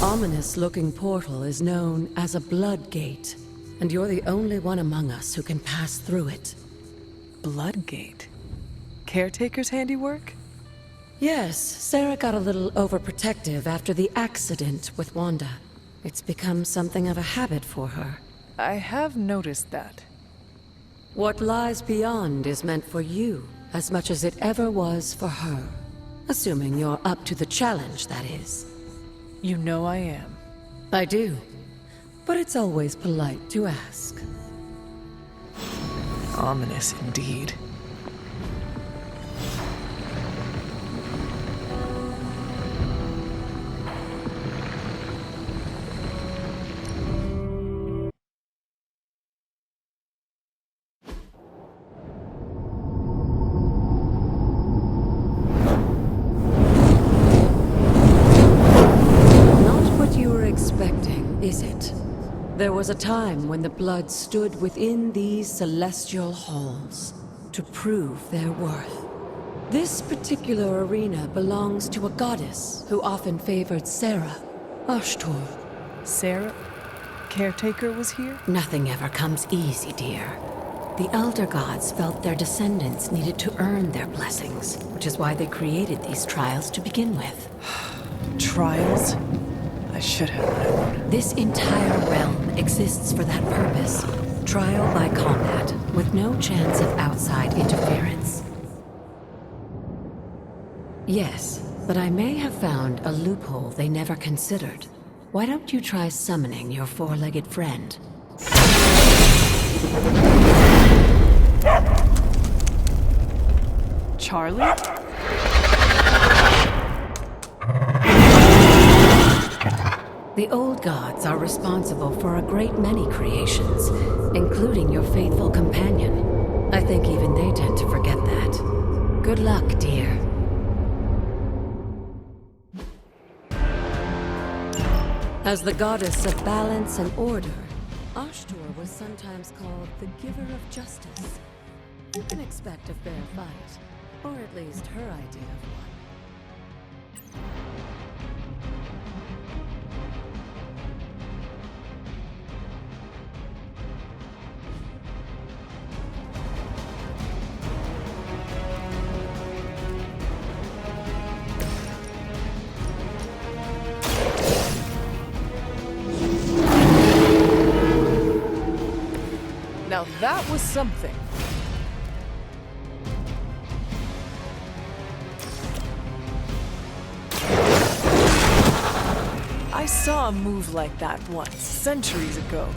ominous-looking portal is known as a blood gate, and you're the only one among us who can pass through it. Blood gate? Caretaker's handiwork? Yes, Sarah got a little overprotective after the accident with Wanda. It's become something of a habit for her. I have noticed that. What lies beyond is meant for you as much as it ever was for her. Assuming you're up to the challenge, that is. You know I am. I do. But it's always polite to ask. Ominous indeed. Is it? There was a time when the blood stood within these celestial halls to prove their worth. This particular arena belongs to a goddess who often favored Sarah, Chthon. Sarah? Caretaker was here? Nothing ever comes easy, dear. The Elder Gods felt their descendants needed to earn their blessings, which is why they created these trials to begin with. Trials? I should have known. This entire realm exists for that purpose. Trial by combat, with no chance of outside interference. Yes, but I may have found a loophole they never considered. Why don't you try summoning your four-legged friend? Charlie? The old gods are responsible for a great many creations, including your faithful companion. I think even they tend to forget that. Good luck, dear. As the goddess of balance and order, Chthon was sometimes called the giver of justice. You can expect a fair fight, or at least her idea of one. Now that was something. I saw a move like that once, centuries ago.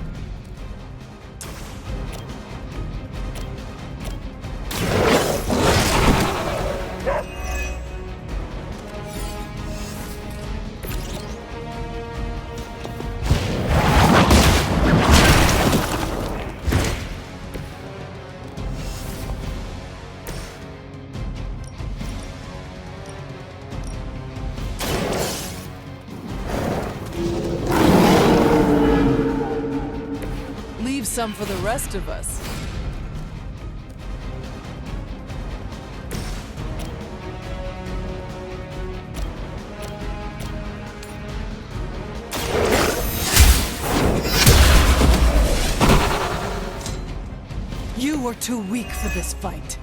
Some for the rest of us. You are too weak for this fight.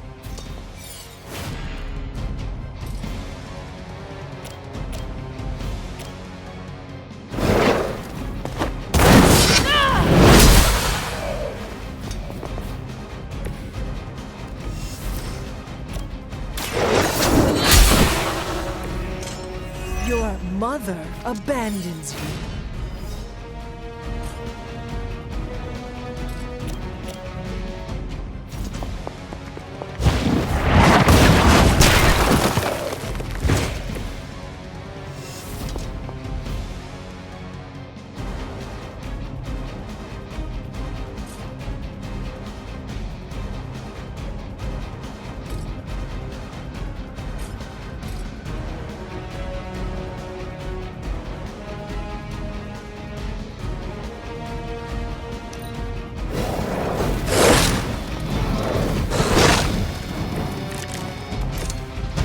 Your mother abandons you.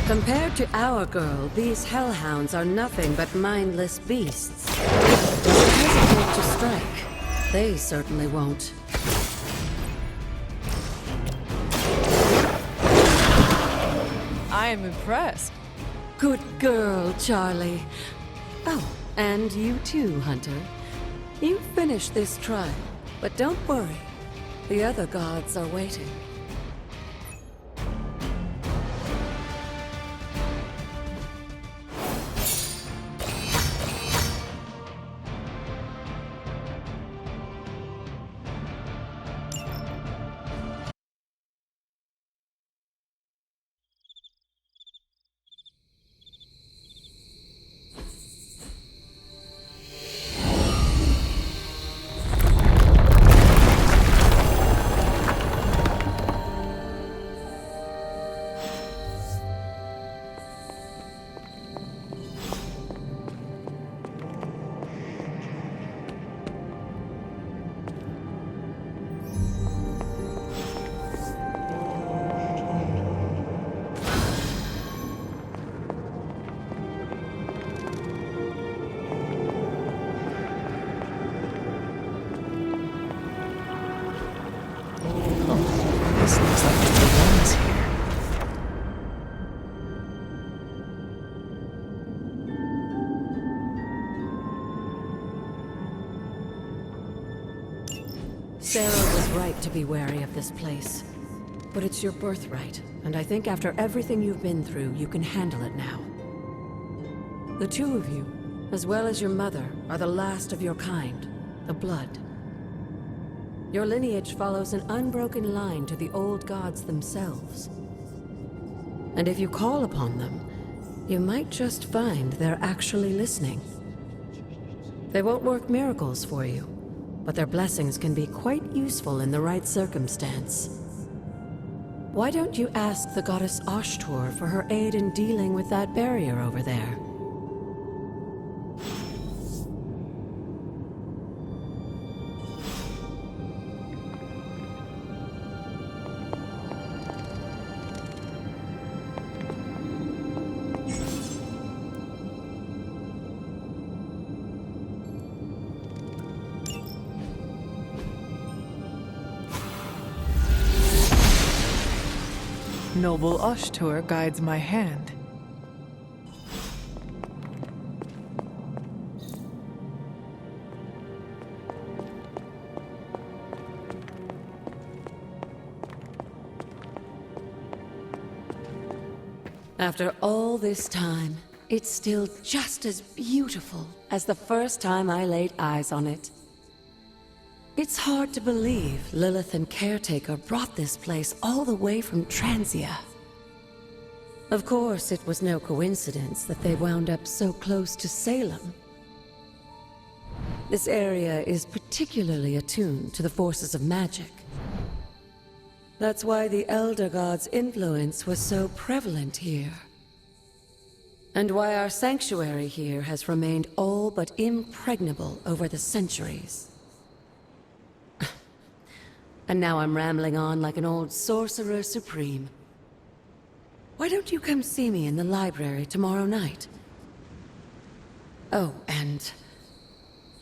Compared to our girl, these hellhounds are nothing but mindless beasts. hesitate to strike. They certainly won't. I am impressed. Good girl, Charlie. Oh, and you too, Hunter. You finished this trial, but don't worry. The other gods are waiting. This looks like it belongs here. Sarah was right to be wary of this place. But it's your birthright, and I think after everything you've been through, you can handle it now. The two of you, as well as your mother, are the last of your kind, the Blood. Your lineage follows an unbroken line to the old gods themselves. And if you call upon them, you might just find they're actually listening. They won't work miracles for you, but their blessings can be quite useful in the right circumstance. Why don't you ask the goddess Ashtur for her aid in dealing with that barrier over there? Noble Ashtur guides my hand. After all this time, it's still just as beautiful as the first time I laid eyes on it. It's hard to believe Lilith and Caretaker brought this place all the way from Transia. Of course, it was no coincidence that they wound up so close to Salem. This area is particularly attuned to the forces of magic. That's why the Elder God's influence was so prevalent here. And why our sanctuary here has remained all but impregnable over the centuries. And now I'm rambling on like an old sorcerer supreme. Why don't you come see me in the library tomorrow night? Oh, and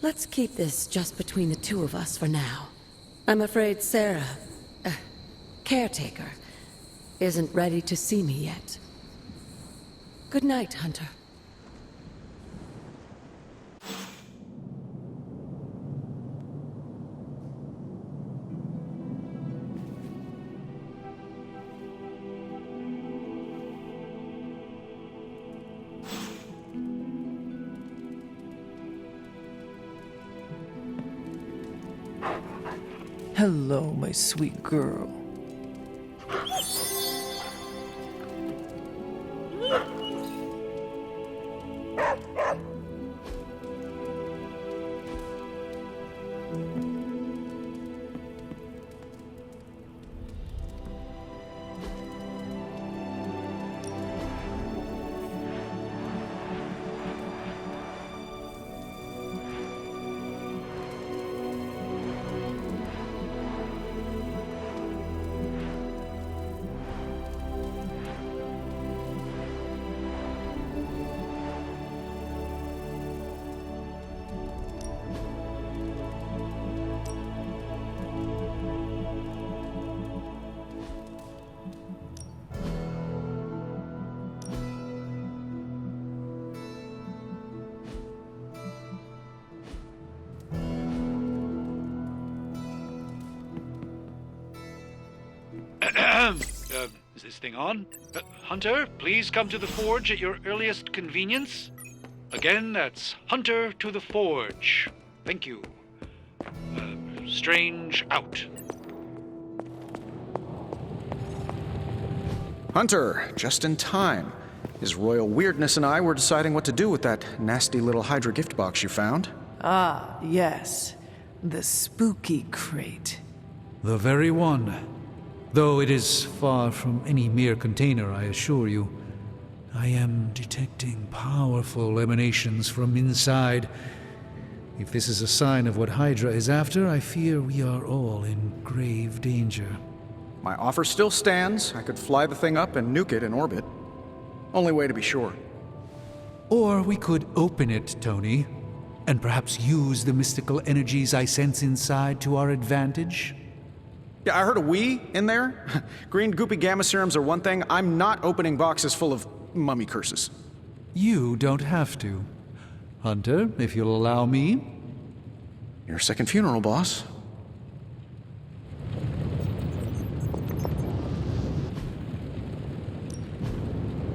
let's keep this just between the two of us for now. I'm afraid Sarah, Caretaker, isn't ready to see me yet. Good night, Hunter. Hello, my sweet girl. this thing on? Hunter, please come to the forge at your earliest convenience. Again, that's Hunter to the forge. Thank you. Strange out. Hunter, just in time. His royal weirdness and I were deciding what to do with that nasty little Hydra gift box you found. Ah, yes. The spooky crate. The very one. Though it is far from any mere container, I assure you. I am detecting powerful emanations from inside. If this is a sign of what Hydra is after, I fear we are all in grave danger. My offer still stands. I could fly the thing up and nuke it in orbit. Only way to be sure. Or we could open it, Tony, and perhaps use the mystical energies I sense inside to our advantage. Yeah, I heard a "we" in there. Green goopy gamma serums are one thing. I'm not opening boxes full of mummy curses. You don't have to. Hunter, if you'll allow me. Your second funeral, boss.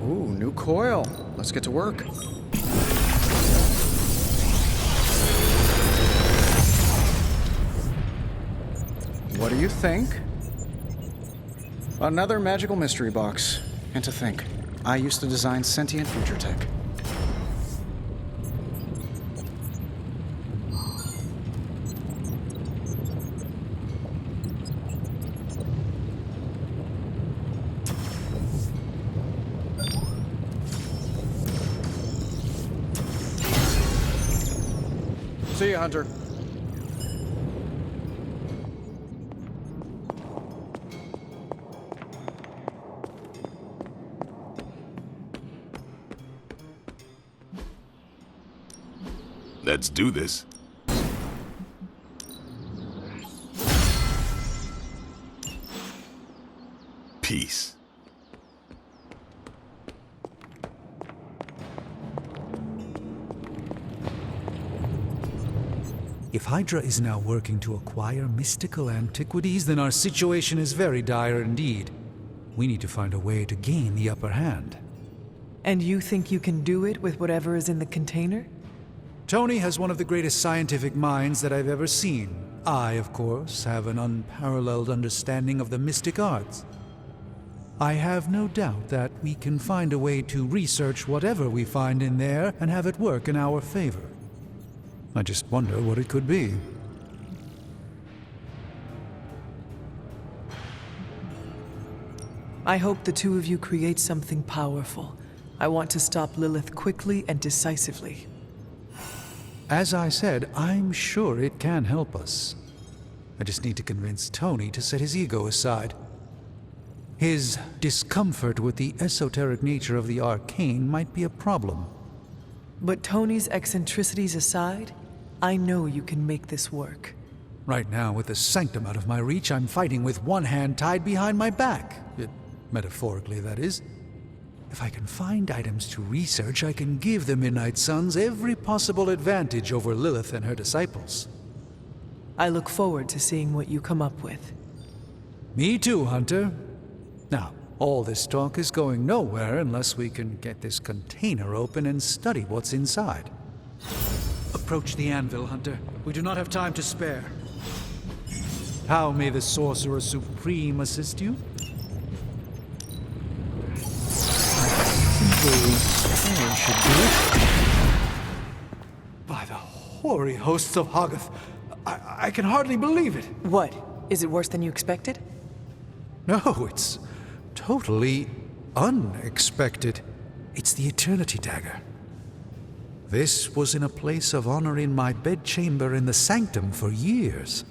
Ooh, new coil. Let's get to work. What do you think? Another magical mystery box. And to think, I used to design sentient future tech. See ya, Hunter. Let's do this. Peace. If Hydra is now working to acquire mystical antiquities, then our situation is very dire indeed. We need to find a way to gain the upper hand. And you think you can do it with whatever is in the container? Tony has one of the greatest scientific minds that I've ever seen. I, of course, have an unparalleled understanding of the mystic arts. I have no doubt that we can find a way to research whatever we find in there and have it work in our favor. I just wonder what it could be. I hope the two of you create something powerful. I want to stop Lilith quickly and decisively. As I said, I'm sure it can help us. I just need to convince Tony to set his ego aside. His discomfort with the esoteric nature of the arcane might be a problem. But Tony's eccentricities aside, I know you can make this work. Right now, with the sanctum out of my reach, I'm fighting with one hand tied behind my back. Metaphorically, that is. If I can find items to research, I can give the Midnight Suns every possible advantage over Lilith and her disciples. I look forward to seeing what you come up with. Me too, Hunter. Now, all this talk is going nowhere unless we can get this container open and study what's inside. Approach the anvil, Hunter. We do not have time to spare. How may the Sorcerer Supreme assist you? Should do it. By the hoary hosts of Hoggoth, I can hardly believe it. What? Is it worse than you expected? No, it's totally unexpected. It's the Eternity Dagger. This was in a place of honor in my bedchamber in the Sanctum for years.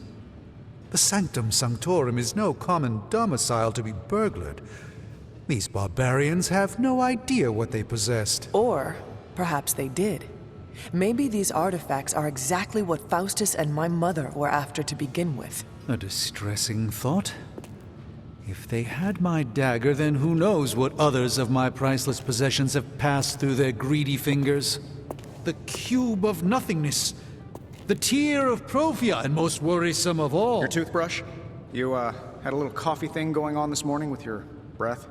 The Sanctum Sanctorum is no common domicile to be burglared. These barbarians have no idea what they possessed. Or perhaps they did. Maybe these artifacts are exactly what Faustus and my mother were after to begin with. A distressing thought. If they had my dagger, then who knows what others of my priceless possessions have passed through their greedy fingers. The cube of nothingness. The tear of Prophia, and most worrisome of all. Your toothbrush? You, had a little coffee thing going on this morning with your breath?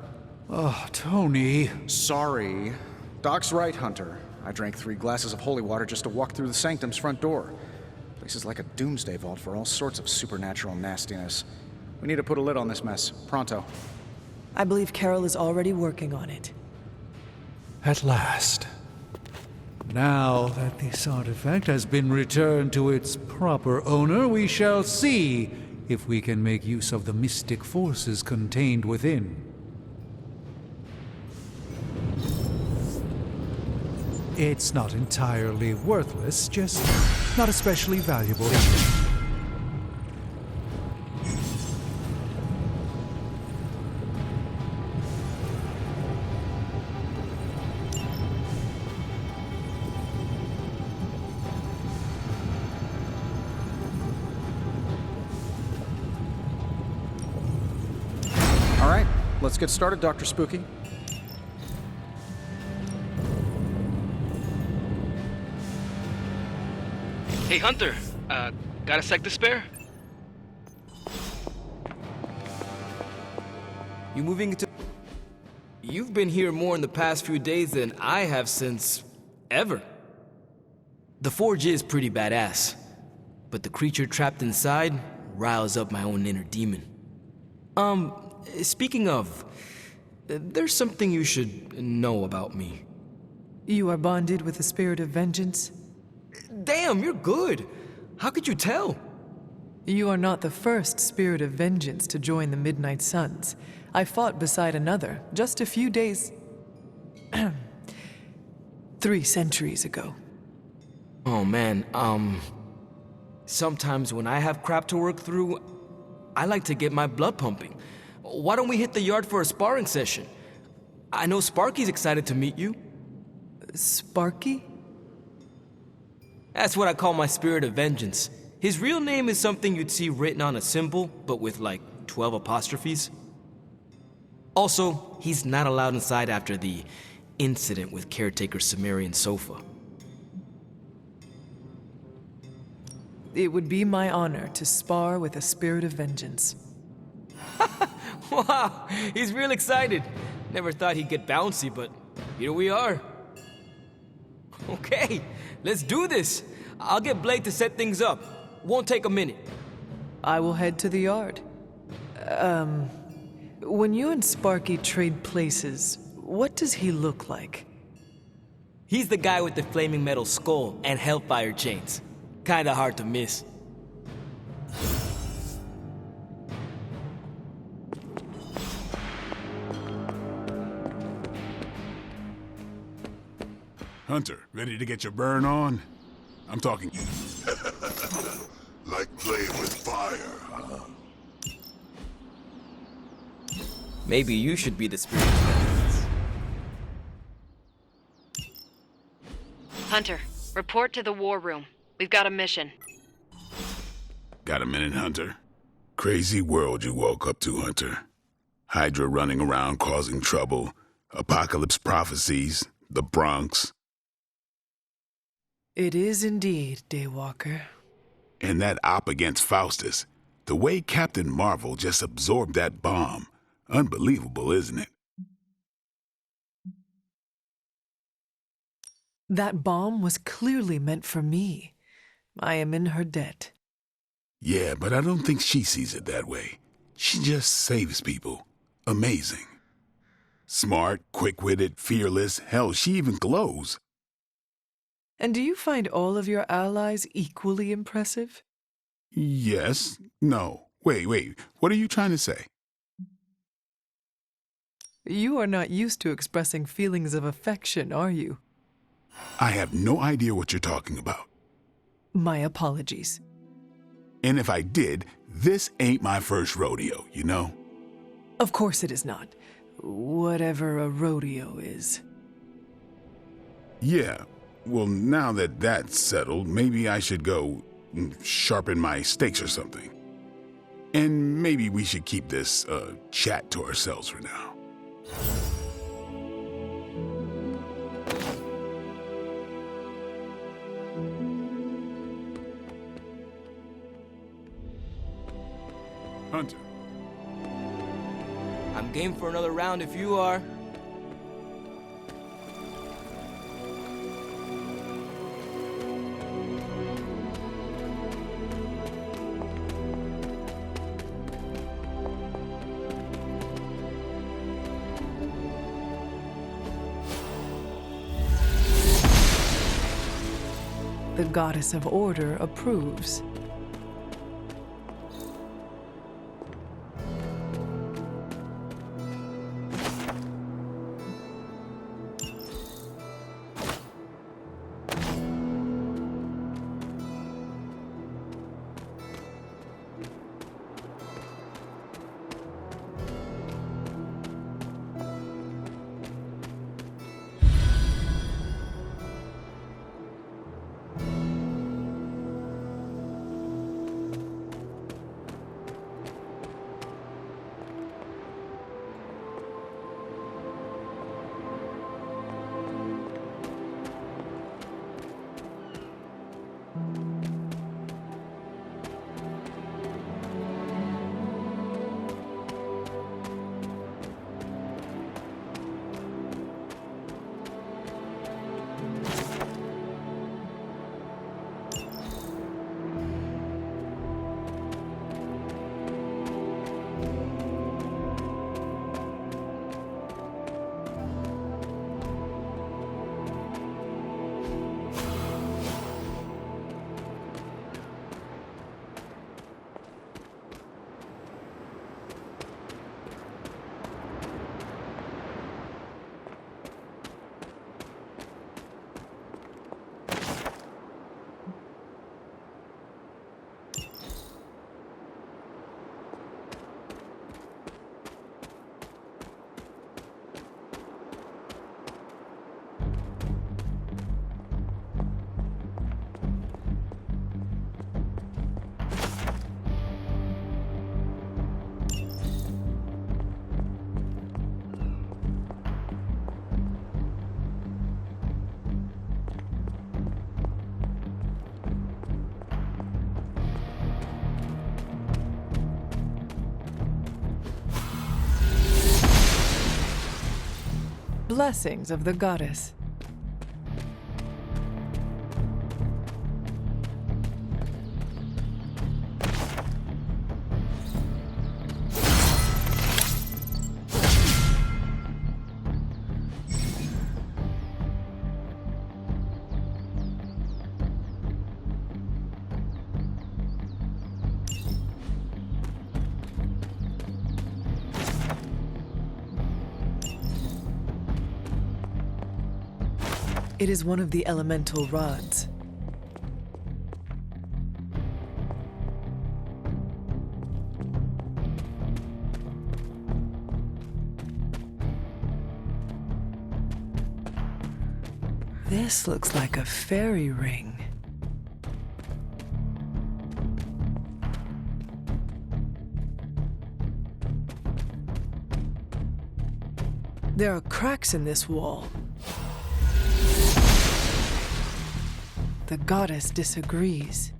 Oh, Tony. Sorry. Doc's right, Hunter. I drank 3 glasses of holy water just to walk through the sanctum's front door. Place is like a doomsday vault for all sorts of supernatural nastiness. We need to put a lid on this mess. Pronto. I believe Carol is already working on it. At last. Now that this artifact has been returned to its proper owner, we shall see if we can make use of the mystic forces contained within. It's not entirely worthless, just not especially valuable. All right, let's get started, Dr. Spooky. Hey, Hunter, got a sec to spare? You moving into... You've been here more in the past few days than I have since... ever. The forge is pretty badass, but the creature trapped inside riles up my own inner demon. Speaking of, there's something you should know about me. You are bonded with the spirit of vengeance? Damn, you're good. How could you tell? You are not the first spirit of vengeance to join the Midnight Suns. I fought beside another just a few days... 3 centuries ago. Oh man, sometimes when I have crap to work through, I like to get my blood pumping. Why don't we hit the yard for a sparring session? I know Sparky's excited to meet you. Sparky? That's what I call my spirit of vengeance. His real name is something you'd see written on a symbol, but with like 12 apostrophes. Also, he's not allowed inside after the incident with caretaker Sumerian sofa. It would be my honor to spar with a spirit of vengeance. Wow, he's real excited. Never thought he'd get bouncy, but here we are. Okay, let's do this. I'll get Blake to set things up. Won't take a minute. I will head to the yard. When you and Sparky trade places, what does he look like? He's the guy with the flaming metal skull and hellfire chains. Kinda hard to miss. Hunter, ready to get your burn on? I'm talking... Like playing with fire, huh? Maybe you should be the spirit of vengeance. Hunter, report to the war room. We've got a mission. Got a minute, Hunter? Crazy world you woke up to, Hunter. Hydra running around causing trouble, apocalypse prophecies, the Bronx. It is indeed, Daywalker. And that op against Faustus. The way Captain Marvel just absorbed that bomb. Unbelievable, isn't it? That bomb was clearly meant for me. I am in her debt. Yeah, but I don't think she sees it that way. She just saves people. Amazing. Smart, quick-witted, fearless. Hell, she even glows. And do you find all of your allies equally impressive? Yes. No. Wait. What are you trying to say? You are not used to expressing feelings of affection, are you? I have no idea what you're talking about. My apologies. And if I did, this ain't my first rodeo, you know? Of course it is not. Whatever a rodeo is. Yeah. Well, now that that's settled, maybe I should go sharpen my stakes or something. And maybe we should keep this chat to ourselves for now. Hunter. I'm I'm game for another round if you are. The goddess of order approves. Blessings of the goddess. It is one of the elemental rods. This looks like a fairy ring. There are cracks in this wall. The goddess disagrees.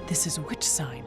This is which sign?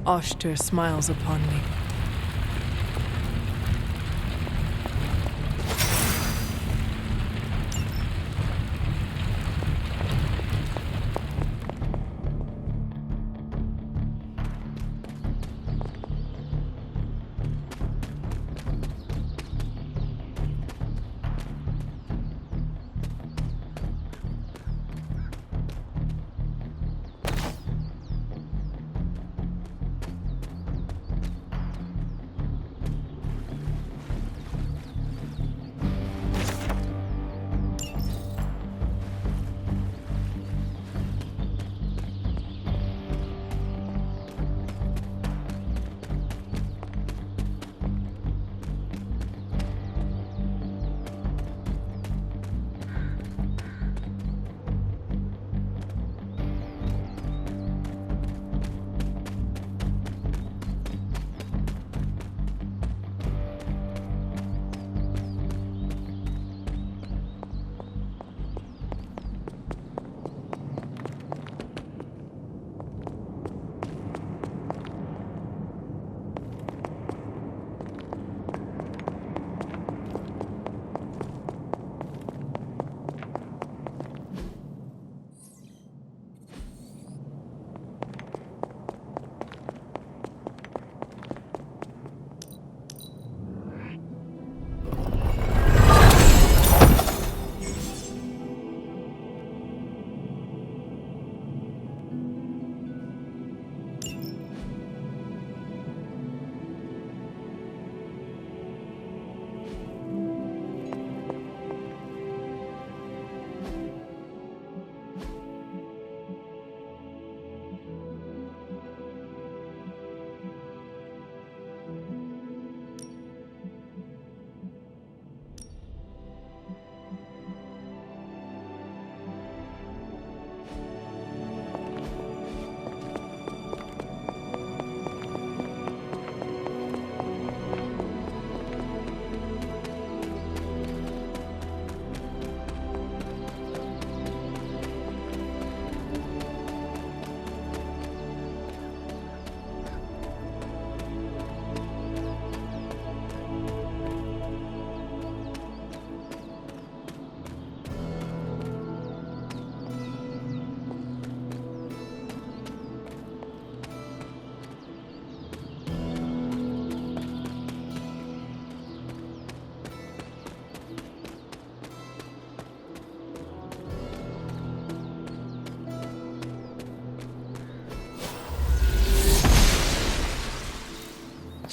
Oshter smiles upon me.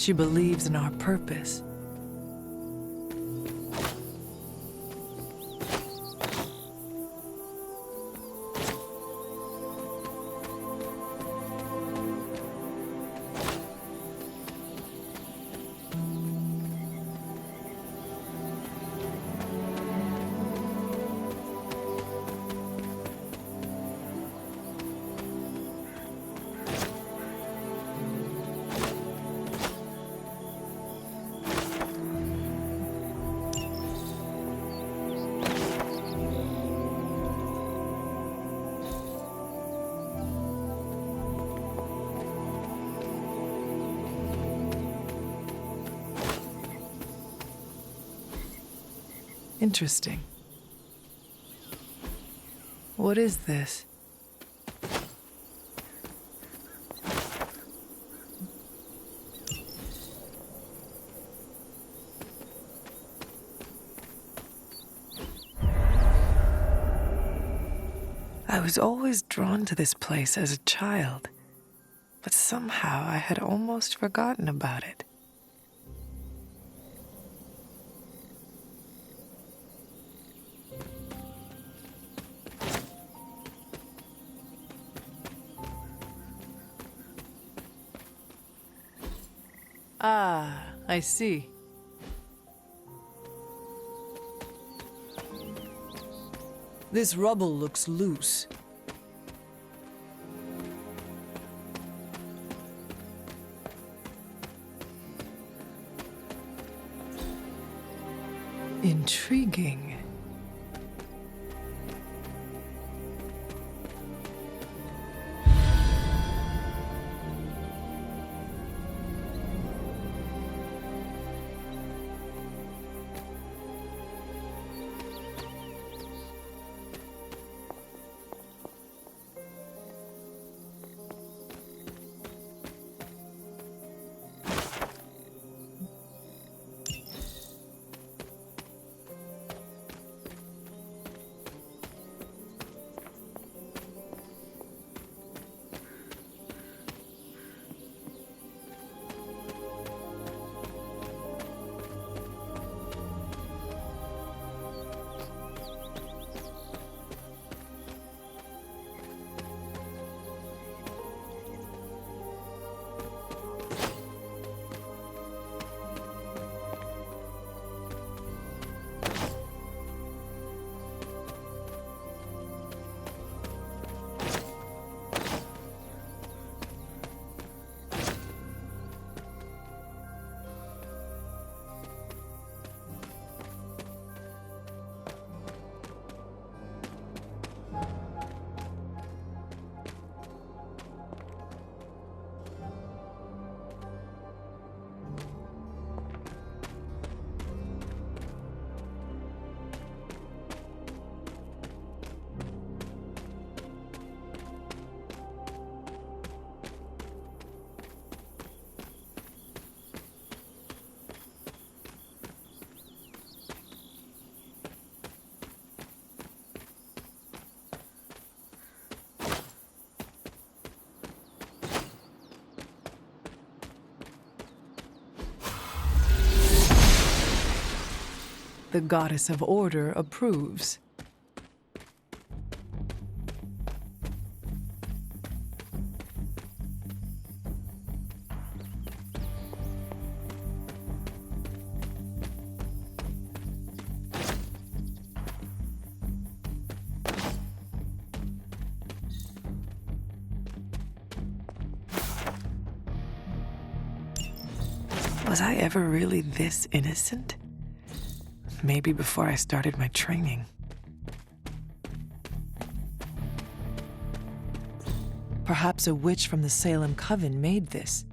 She believes in our purpose. Interesting. What is this? I was always drawn to this place as a child, but somehow I had almost forgotten about it. Ah, I see. This rubble looks loose. Intriguing. The goddess of order approves. Was I ever really this innocent? Maybe before I started my training. Perhaps a witch from the Salem Coven made this.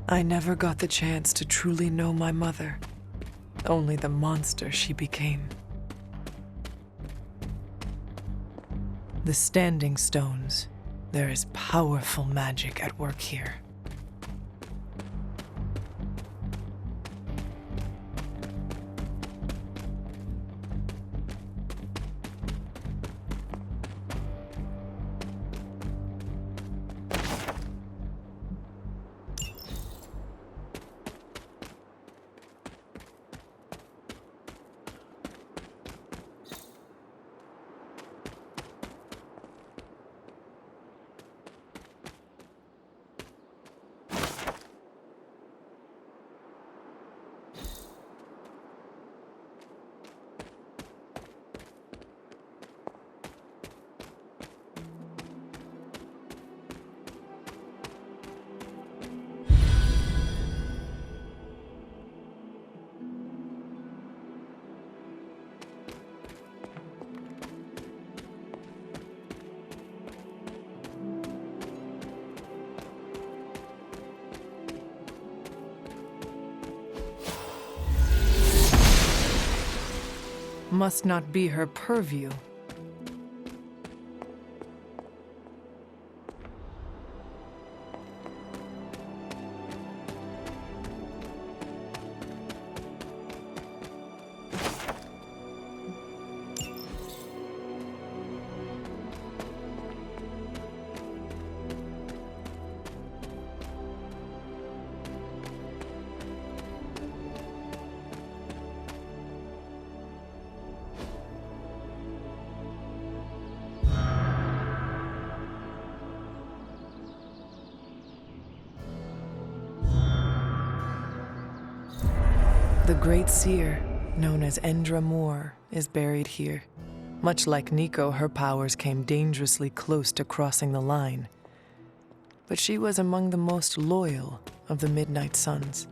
I never got the chance to truly know my mother, only the monster she became. The Standing Stones. There is powerful magic at work here. Must not be her purview. The Great Seer, known as Endra Moore, is buried here. Much like Nico, her powers came dangerously close to crossing the line. But she was among the most loyal of the Midnight Suns.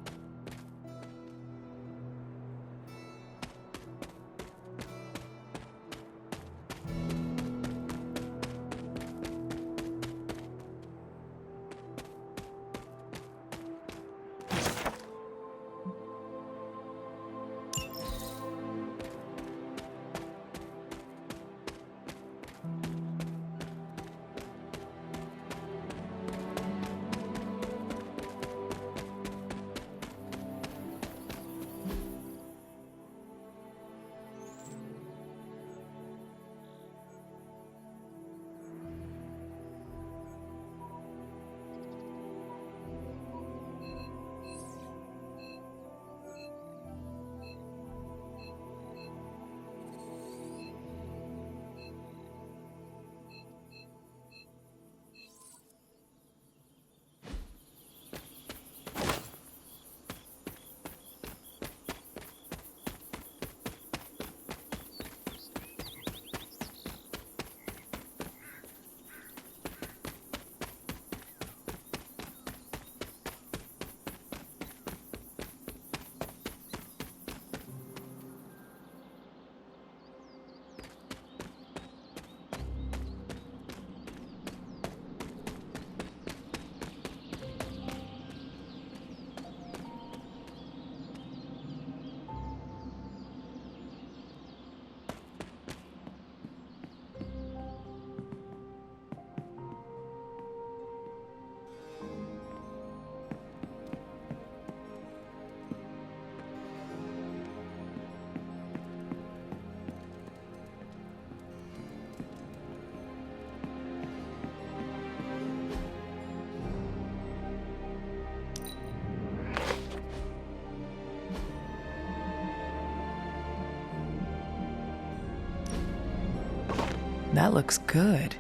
That looks good.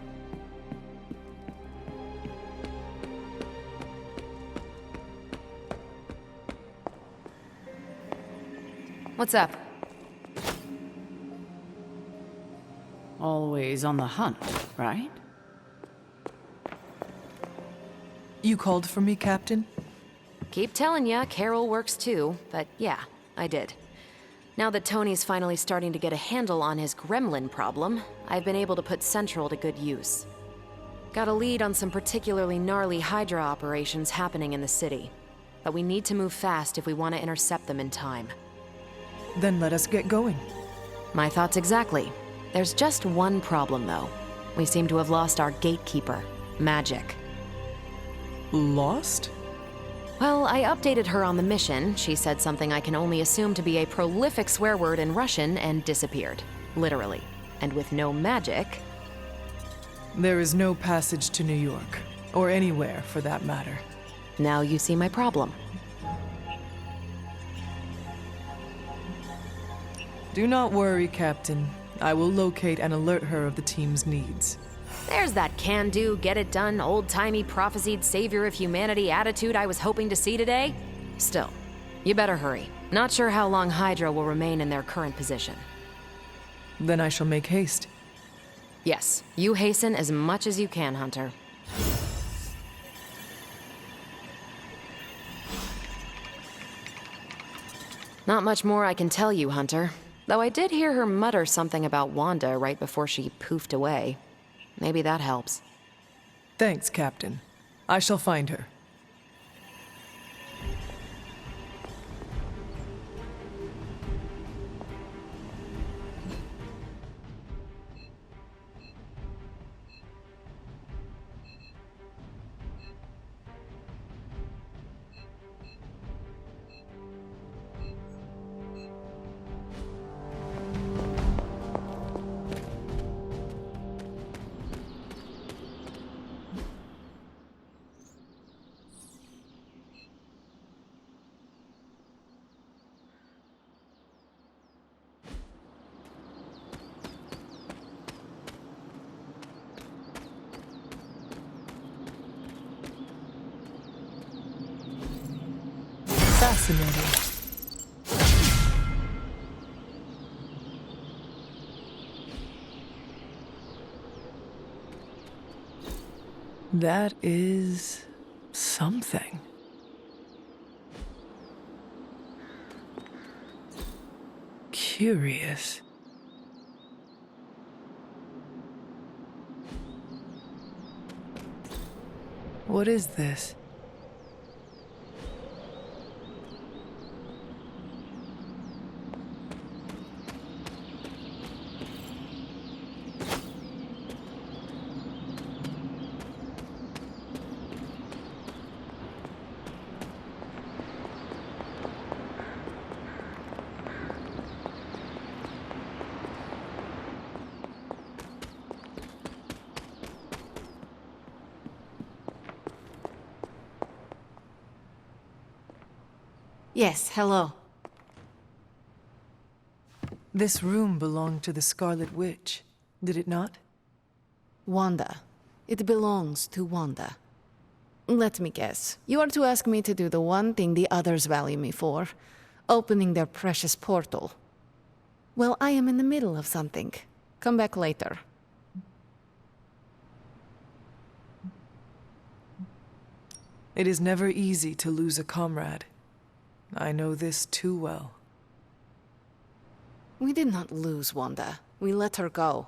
What's up? Always on the hunt, right? You called for me, Captain? Keep telling ya, Carol works too, but yeah, I did. Now that Tony's finally starting to get a handle on his gremlin problem, I've been able to put Central to good use. Got a lead on some particularly gnarly Hydra operations happening in the city. but we need to move fast if we want to intercept them in time. Then let us get going. My thoughts exactly. There's just one problem, though. We seem to have lost our gatekeeper, Magic. Lost? Well, I updated her on the mission. She said something I can only assume to be a prolific swear word in Russian and disappeared. Literally. And with no magic... There is no passage to New York, or anywhere for that matter. Now you see my problem. Do not worry, Captain. I will locate and alert her of the team's needs. There's that can-do, get-it-done, old-timey prophesied savior of humanity attitude I was hoping to see today. Still, you better hurry. Not sure how long Hydra will remain in their current position. Then I shall make haste. Yes, you hasten as much as you can, Hunter. Not much more I can tell you, Hunter. Though I did hear her mutter something about Wanda right before she poofed away. Maybe that helps. Thanks, Captain. I shall find her. Fascinating. That is something. Curious. What is this? Yes, hello. This room belonged to the Scarlet Witch, did it not? Wanda. It belongs to Wanda. Let me guess. You are to ask me to do the one thing the others value me for. Opening their precious portal. Well, I am in the middle of something. Come back later. It is never easy to lose a comrade. I know this too well. We did not lose Wanda. We let her go.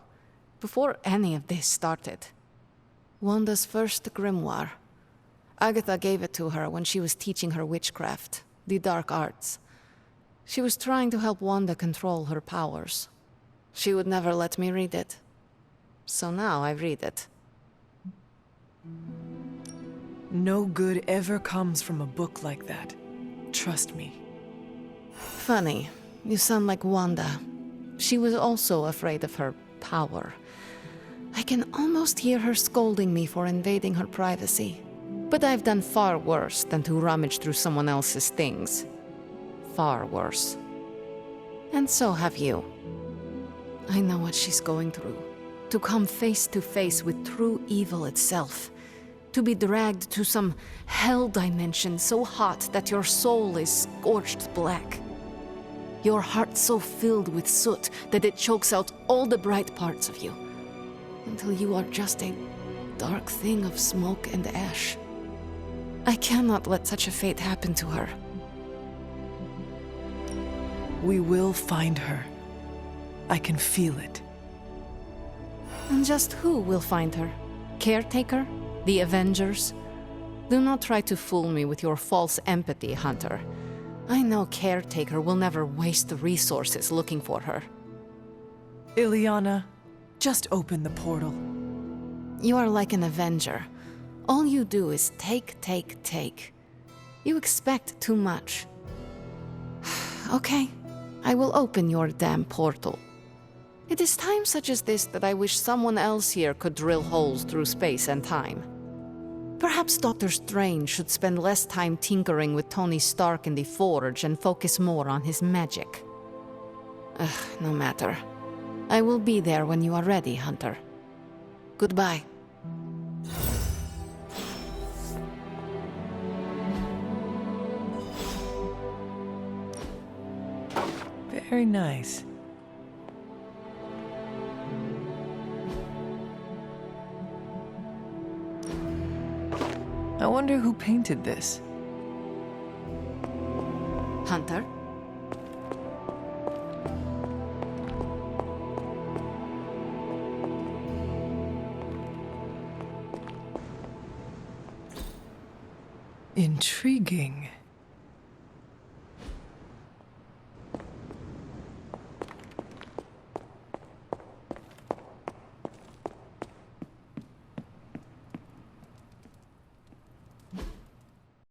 Before any of this started. Wanda's first grimoire. Agatha gave it to her when she was teaching her witchcraft, the dark arts. She was trying to help Wanda control her powers. She would never let me read it. So now I read it. No good ever comes from a book like that. Trust me. Funny. You sound like Wanda. She was also afraid of her power. I can almost hear her scolding me for invading her privacy. But I've done far worse than to rummage through someone else's things. Far worse. And so have you. I know what she's going through. To come face to face with true evil itself. To be dragged to some hell dimension so hot that your soul is scorched black. Your heart so filled with soot that it chokes out all the bright parts of you. Until you are just a dark thing of smoke and ash. I cannot let such a fate happen to her. We will find her. I can feel it. And just who will find her? Caretaker? The Avengers? Do not try to fool me with your false empathy, Hunter. I know Caretaker will never waste the resources looking for her. Ileana, just open the portal. You are like an Avenger. All you do is take, take, take. You expect too much. Okay, I will open your damn portal. It is times such as this that I wish someone else here could drill holes through space and time. Perhaps Doctor Strange should spend less time tinkering with Tony Stark in the Forge and focus more on his magic. No matter. I will be there when you are ready, Hunter. Goodbye. Very nice. I wonder who painted this. Hunter? Intriguing.